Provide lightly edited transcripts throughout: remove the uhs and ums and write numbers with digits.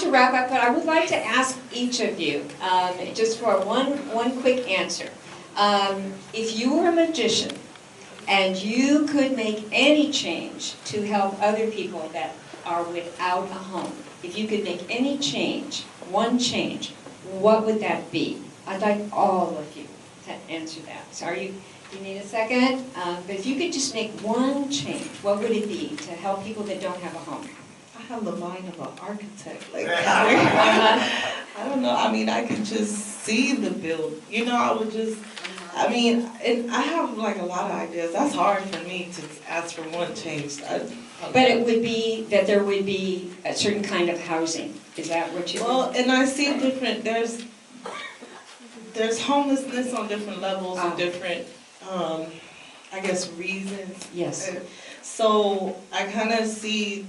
to wrap up, but I would like to ask each of you, just for one quick answer. If you were a magician and you could make any change to help other people that are without a home, if you could make any change, one change, what would that be? I'd like all of you to answer that. So you need a second? But if you could just make one change, what would it be to help people that don't have a home? I have the mind of an architect. Like, I don't know. I mean, I could just see the build. You know, I would just, I mean, and I have like a lot of ideas. That's hard for me to ask for one change. But it would be that there would be a certain kind of housing. Is that what you? Well, and I see different. There's homelessness on different levels and different, I guess, reasons. Yes. So I kind of see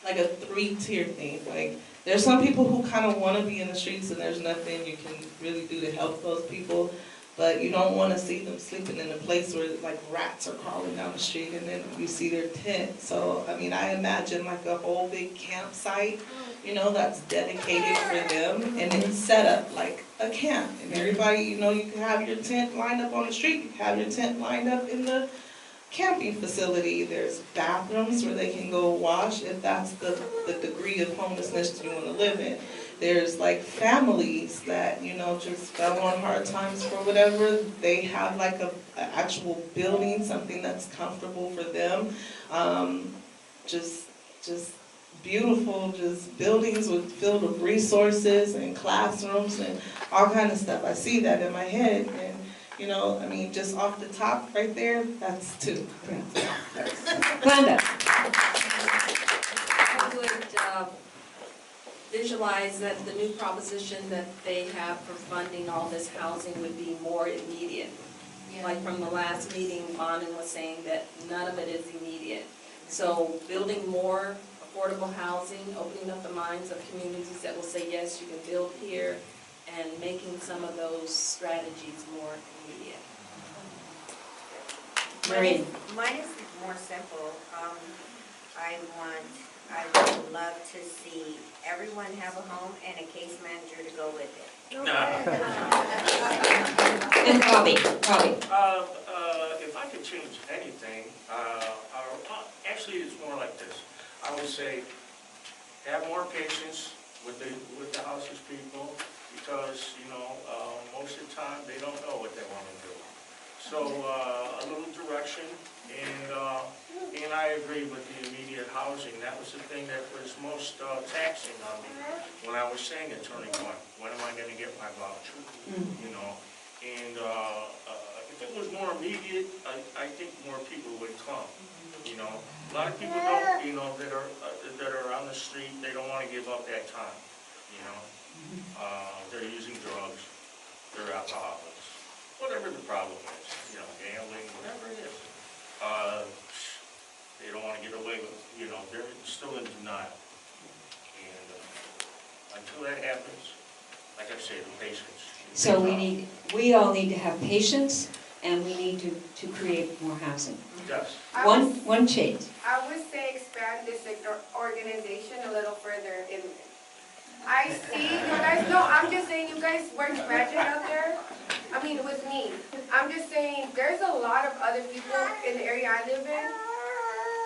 like a 3-tier thing. Like, there's some people who kind of want to be in the streets and there's nothing you can really do to help those people. But you don't want to see them sleeping in a place where like rats are crawling down the street and then you see their tent. So, I mean, I imagine like a whole big campsite, you know, that's dedicated for them and it's set up like a camp. And everybody, you know, you can have your tent lined up on the street, you can have your tent lined up in the camping facility. There's bathrooms where they can go wash if that's the degree of homelessness you want to live in. There's like families that, you know, just fell on hard times for whatever. They have like an actual building, something that's comfortable for them. Just beautiful, just buildings filled with resources and classrooms and all kind of stuff. I see that in my head, and you know, I mean, just off the top right there, that's 2. Glenda. I would visualize that the new proposition that they have for funding all this housing would be more immediate. Yeah. Like from the last meeting, Bonin was saying that none of it is immediate. So building more affordable housing, opening up the minds of communities that will say, yes, you can build here, and making some of those strategies more immediate. Maureen. Mine is more simple. I would love to see everyone have a home and a case manager to go with it. And Bobby. If I could change anything, actually it's more like this. I would say have more patience with the houseless people, because you know most of the time they don't know what they want to do. So a little direction, and I agree with the immediate housing. That was the thing that was most taxing on me when I was saying at Turning Point, when am I going to get my voucher? You know, and if it was more immediate, I think more people would come. You know, a lot of people don't, you know, that are on the street, they don't want to give up that time. You know, they're using drugs, they're alcoholics, whatever the problem is, you know, gambling, whatever it is. They don't want to get away with, you know, they're still in denial. And until that happens, like I said, patience. So we all need to have patience, and we need to create more housing. Yes. One change. I would say expand this organization a little further. I see you guys, no, I'm just saying you guys work magic out there. I mean, with me. I'm just saying there's a lot of other people in the area I live in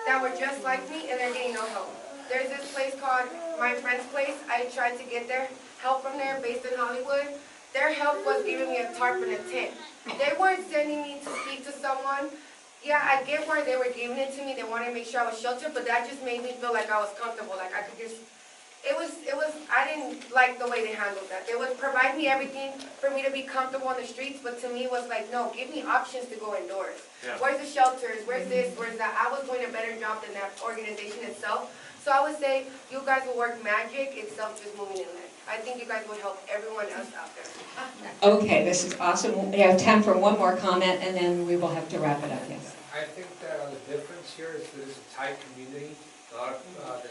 that were just like me, and they're getting no help. There's this place called My Friend's Place. I tried to get their help from there, based in Hollywood. Their help was giving me a tarp and a tent. They weren't sending me to speak to someone. Yeah, I get where they were giving it to me. They wanted to make sure I was sheltered, but that just made me feel like I was comfortable. Like I could just, I didn't like the way they handled that. They would provide me everything for me to be comfortable on the streets, but to me it was like, no, give me options to go indoors. Yeah. Where's the shelters? Where's this? Where's that? I was doing a better job than that organization itself. So I would say you guys will work magic itself, just moving in there. I think you guys would help everyone else out there. Okay, this is awesome. We have time for one more comment, and then we will have to wrap it up. Yes. I think that the difference here is that it's a tight community. A lot of the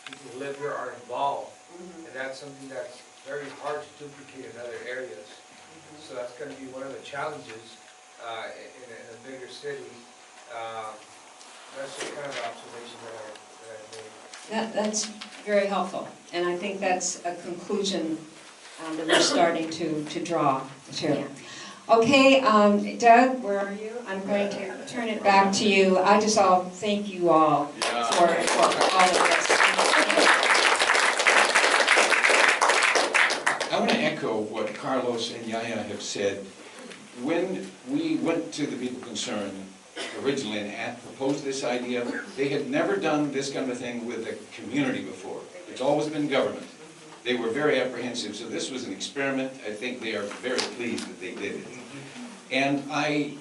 people who live here are involved, and that's something that's very hard to duplicate in other areas. So that's going to be one of the challenges in a bigger city. That's just kind of the observation that I made. That's very helpful, and I think that's a conclusion that we're starting to draw too. Okay, Doug, where are you? I'm going to turn it back to you. I just thank you all for all of this. I want to echo what Carlos and Yaya have said. When we went to the people concerned originally and proposed this idea, they had never done this kind of thing with a community before. It's always been government. They were very apprehensive, so this was an experiment. I think they are very pleased that they did it. And I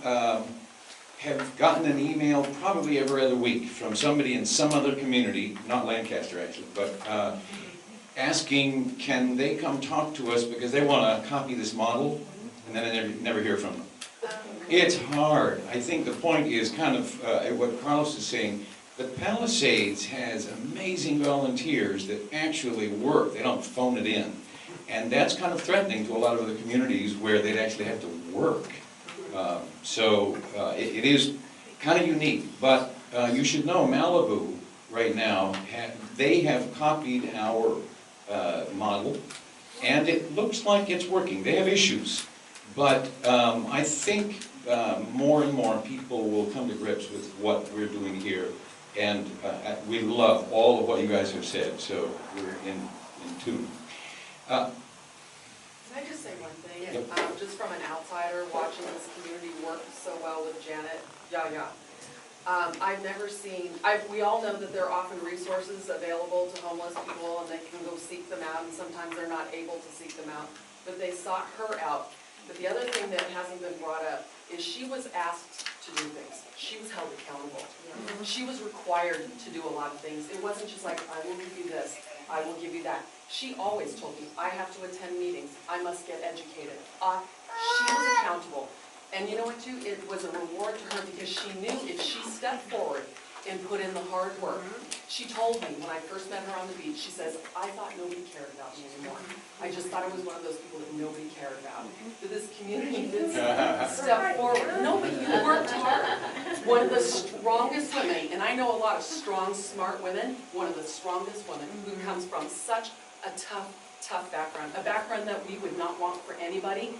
have gotten an email probably every other week from somebody in some other community, not Lancaster actually, but asking, can they come talk to us because they want to copy this model, and then I never hear from them. It's hard. I think the point is kind of what Carlos is saying. The Palisades has amazing volunteers that actually work. They don't phone it in. And that's kind of threatening to a lot of other communities where they'd actually have to work. It is kind of unique. But you should know Malibu right now, they have copied our model, and it looks like it's working. They have issues. But I think more and more people will come to grips with what we're doing here. And we love all of what you guys have said, so we're in tune. Can I just say one thing? Yep. Just from an outsider watching this community work so well with Janet, I've never seen, we all know that there are often resources available to homeless people and they can go seek them out, and sometimes they're not able to seek them out, but they sought her out. But the other thing that hasn't been brought up is she was asked to do things. She was held accountable. She was required to do a lot of things. It wasn't just like, I will give you this, I will give you that. She always told me, I have to attend meetings, I must get educated. She was accountable. And you know what, too? It was a reward to her because she knew if she stepped forward and put in the hard work. She told me when I first met her on the beach, she says, I thought nobody cared about me anymore. I just thought I was one of those people that nobody cared about. But this community did step forward. No, but you worked hard. One of the strongest women, and I know a lot of strong, smart women, one of the strongest women who comes from such a tough background, a background that we would not want for anybody,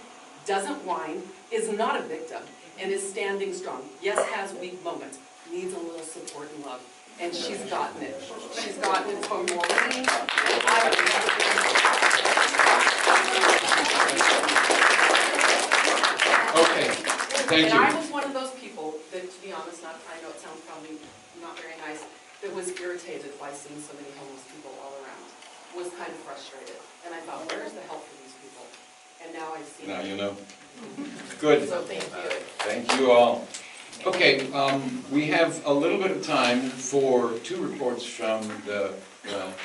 doesn't whine, is not a victim, and is standing strong. Yes, has weak moments, needs a little support and love. And she's gotten it. She's gotten it from Maureen. Okay, thank you. And I was one of those people that, to be honest, I know it sounds probably not very nice, that was irritated by seeing so many homeless people all around. Was kind of frustrated. And I thought, where's the help for these people? And now I see. Now you know. Good. So thank you. Thank you all. Okay, we have a little bit of time for two reports from the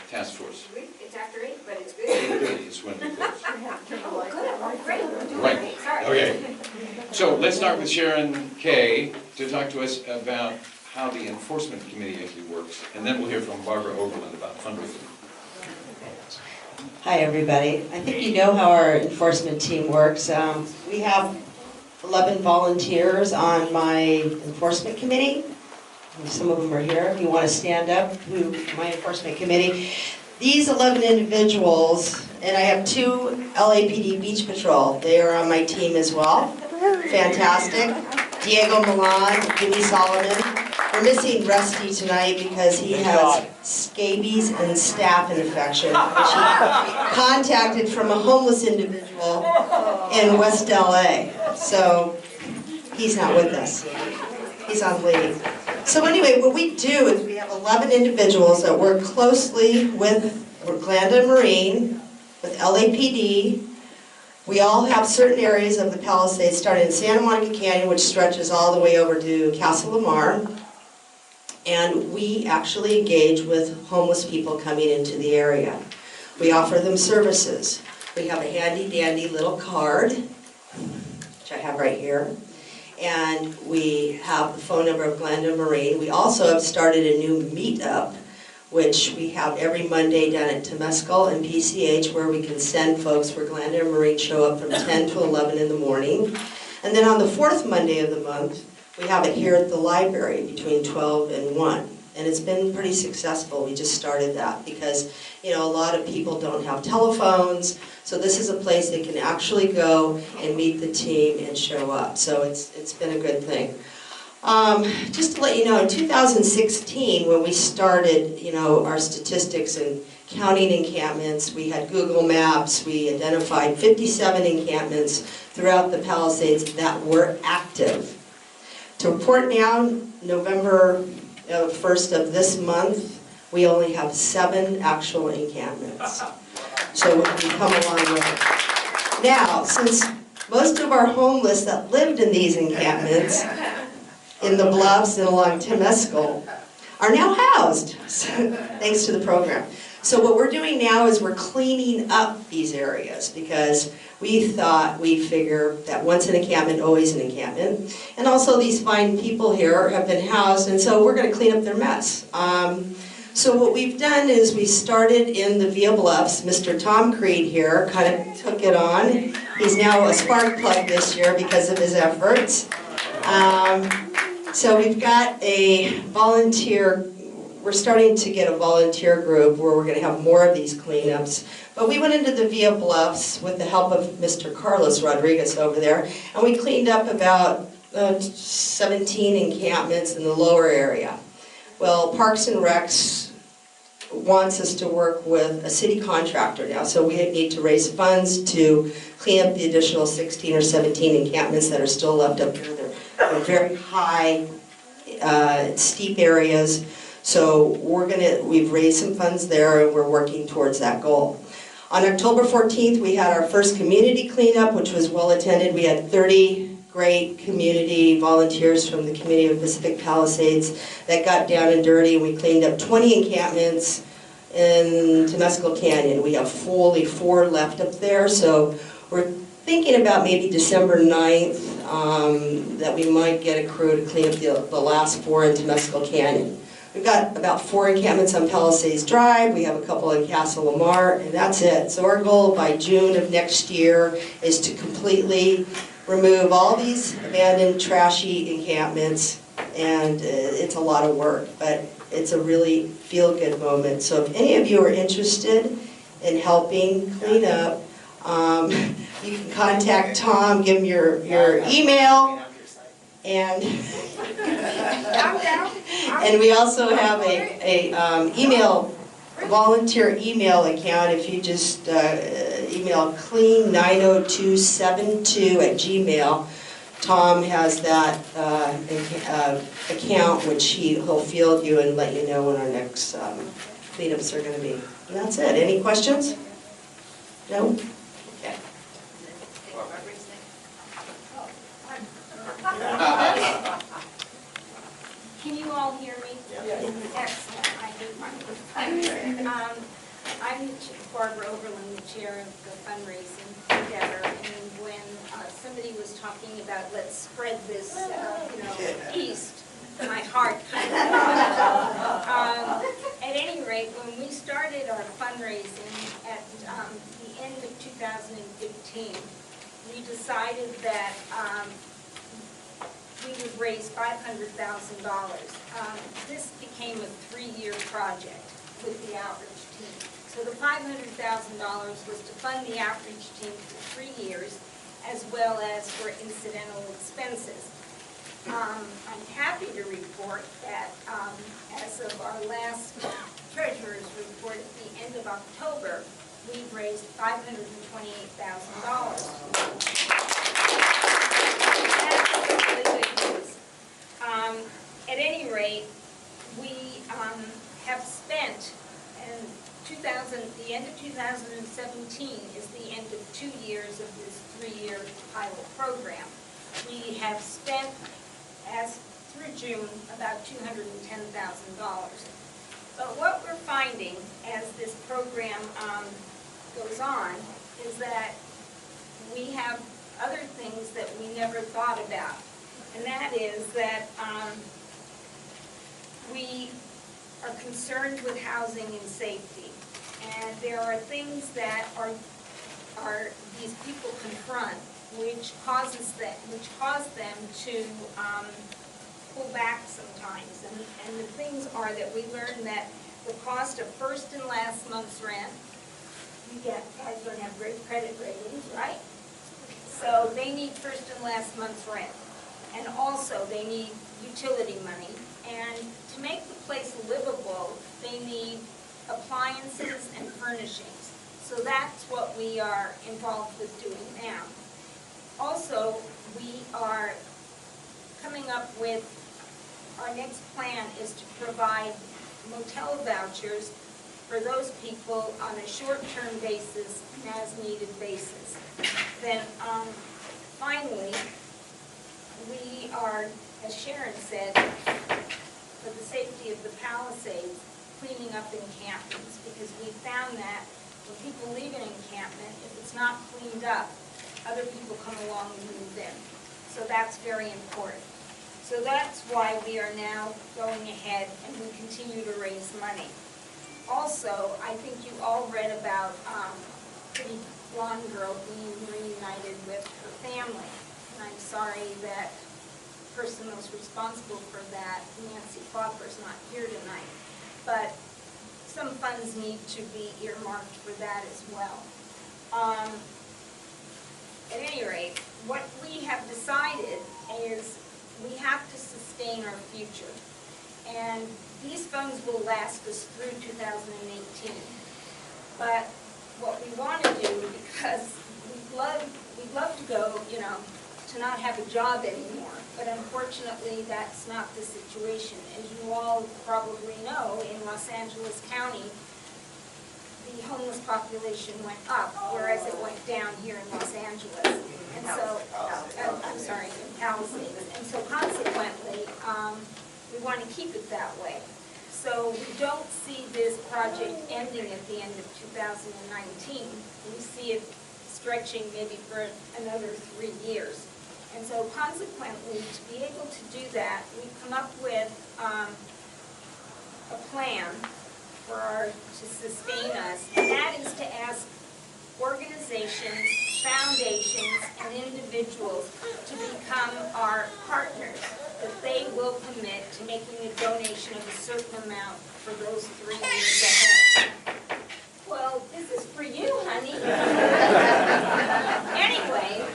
task force. It's after 8, but it's good. It's when we close. Oh, good, oh, great. Right. Sorry. Okay. So let's start with Sharon Kay to talk to us about how the enforcement committee actually works, and then we'll hear from Barbara Overland about fundraising. Hi, everybody. I think you know how our enforcement team works. We have 11 volunteers on my enforcement committee. Some of them are here. If you want to stand up, my enforcement committee. These 11 individuals, and I have 2 LAPD Beach Patrol. They are on my team as well. Fantastic. Diego Milan, Jimmy Solomon. We're missing Rusty tonight because he has scabies and staph infection, which he contacted from a homeless individual in West LA. So he's not with us. He's on leave. So anyway, what we do is we have 11 individuals that work closely with Glenda Marine, with LAPD. We all have certain areas of the Palisades, starting in Santa Monica Canyon, which stretches all the way over to Casa Lamar. And we actually engage with homeless people coming into the area. We offer them services. We have a handy-dandy little card, which I have right here. And we have the phone number of Glenda Marine. We also have started a new meetup, which we have every Monday down at Temescal and PCH, where we can send folks where Glenda and Marine show up from 10 to 11 in the morning. And then on the 4th Monday of the month, we have it here at the library between 12 and 1. and it's been pretty successful. We just started that because, you know, a lot of people don't have telephones, so this is a place they can actually go and meet the team and show up. So it's been a good thing. Just to let you know, in 2016, when we started, you know, our statistics and counting encampments, we had Google Maps, we identified 57 encampments throughout the Palisades that were active. To report now, November 1st of this month, we only have 7 actual encampments. So we've come a long way. Now, since most of our homeless that lived in these encampments, in the bluffs and along Temescal, are now housed, thanks to the program. So what we're doing now is we're cleaning up these areas because we figure that once an encampment, always an encampment. And also these fine people here have been housed, and so we're going to clean up their mess. So what we've done is we started in the Via Bluffs. Mr. Tom Creed here kind of took it on. He's now a spark plug this year because of his efforts. So we've got a volunteer, we're starting to get a volunteer group where we're going to have more of these cleanups. But we went into the Via Bluffs with the help of Mr. Carlos Rodriguez over there, and we cleaned up about 17 encampments in the lower area. Well, Parks and Recs wants us to work with a city contractor now, so we need to raise funds to clean up the additional 16 or 17 encampments that are still left up there. They're very high, steep areas. So we've raised some funds there and we're working towards that goal. On October 14th, we had our first community cleanup, which was well attended. We had 30 great community volunteers from the community of Pacific Palisades that got down and dirty. We cleaned up 20 encampments in Temescal Canyon. We have fully 4 left up there, so we're thinking about maybe December 9th that we might get a crew to clean up the last 4 in Temescal Canyon. We've got about 4 encampments on Palisades Drive, we have a couple in Castle Lamar, and that's it. So our goal by June of next year is to completely remove all these abandoned, trashy encampments, and it's a lot of work, but it's a really feel-good moment. So if any of you are interested in helping clean up, you can contact Tom, give him your email, and and we also have a volunteer email account. If you just email clean90272@gmail, Tom has that account, which he'll field you and let you know when our next cleanups are going to be. And that's it. Any questions? No? Okay. Can you all hear me? Excellent. I hate my I'm Barbara Oberlin, the chair of the fundraising endeavor, and when somebody was talking about let's spread this, east, my heart kind of at any rate, when we started our fundraising at the end of 2015, we decided that we would raise $500,000. This became a 3-year project with the outreach team. So the $500,000 was to fund the outreach team for 3 years, as well as for incidental expenses. I'm happy to report that as of our last treasurer's report at the end of October, we've raised $528,000. At any rate, we have spent, and the end of 2017 is the end of 2 years of this 3-year pilot program. We have spent, as through June, about $210,000. But what we're finding as this program goes on is that we have other things that we never thought about. And that is that we are concerned with housing and safety. And there are things that these people confront which cause them to pull back sometimes. And the things are that we learned that the cost of first and last month's rent, you guys don't have great credit ratings, right? So they need first and last month's rent. And also they need utility money. And to make the place livable, they need appliances and furnishings. So that's what we are involved with doing now. Also, we are coming up with, our next plan is to provide motel vouchers for those people on a short-term basis and as-needed basis. Then finally, we are, as Sharon said, for the safety of the Palisades, cleaning up encampments, because we found that when people leave an encampment, if it's not cleaned up, other people come along and move in. So that's very important. So that's why we are now going ahead and we continue to raise money. Also, I think you all read about a pretty blonde girl being reunited with her family. And I'm sorry that the person that was responsible for that, Nancy Faulkner, is not here tonight. But some funds need to be earmarked for that as well. At any rate, what we have decided is we have to sustain our future. And these funds will last us through 2018. But what we want to do, because we'd love to go, to not have a job anymore. But unfortunately, that's not the situation. As you all probably know, in Los Angeles County, the homeless population went up, whereas it went down here in Los Angeles. And so, I'm sorry, in Palisades. And so consequently, we want to keep it that way. So we don't see this project ending at the end of 2019. We see it stretching maybe for another 3 years. And so consequently, to be able to do that, we've come up with a plan to sustain us, and that is to ask organizations, foundations, and individuals to become our partners, that they will commit to making a donation of a certain amount for those 3 years ahead. Well, this is for you, honey. Anyway,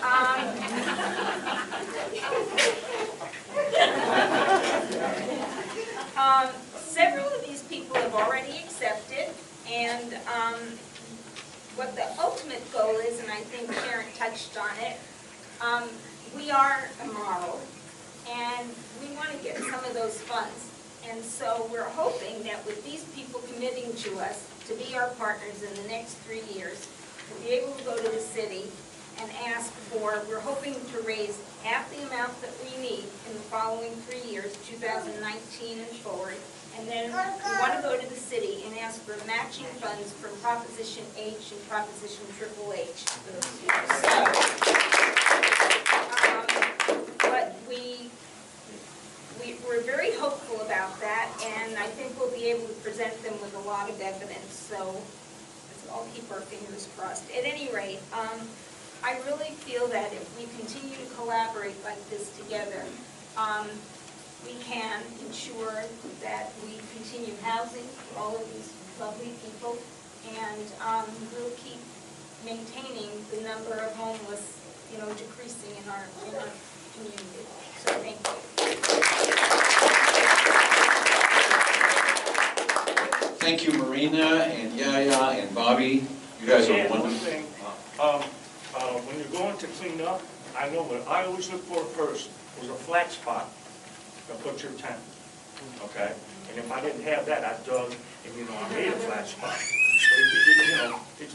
several of these people have already accepted, and what the ultimate goal is, and I think Sharon touched on it, we are a model, and we want to get some of those funds. And so we're hoping that with these people committing to us to be our partners in the next 3 years, we'll be able to go to the city and ask for, we're hoping to raise half the amount that we need in the following 3 years, 2019 and forward. And then we want to go to the city and ask for matching funds from Proposition H and Proposition Triple H. But we're very hopeful about that, and I think we'll be able to present them with a lot of evidence. So let's all keep our fingers crossed. At any rate, I really feel that if we continue to collaborate like this together, we can ensure that we continue housing for all of these lovely people, and we'll keep maintaining the number of homeless, decreasing in our community. So thank you. Thank you, Marina and Yaya and Bobby. You guys are One wonderful. thing, when you're going to clean up, I know what I always look for first was a flat spot to put your tent, okay? And if I didn't have that, I dug, and I made a flat spot. So it's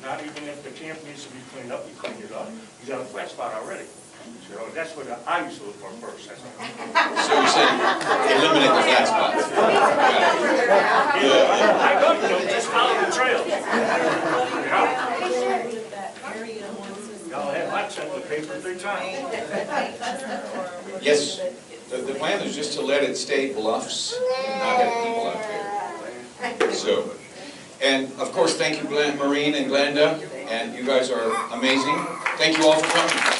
not even if the camp needs to be cleaned up, you clean it up. You got a flat spot already. So that's what I used to look for first. That's So you said eliminate the flat spots. I don't just follow the trail. Y'all had lots of the paper 3 times. Yes, the plan is just to let it stay bluffs and not have people out there. So, and of course, thank you, Maureen and Glenda, and you guys are amazing. Thank you all for coming.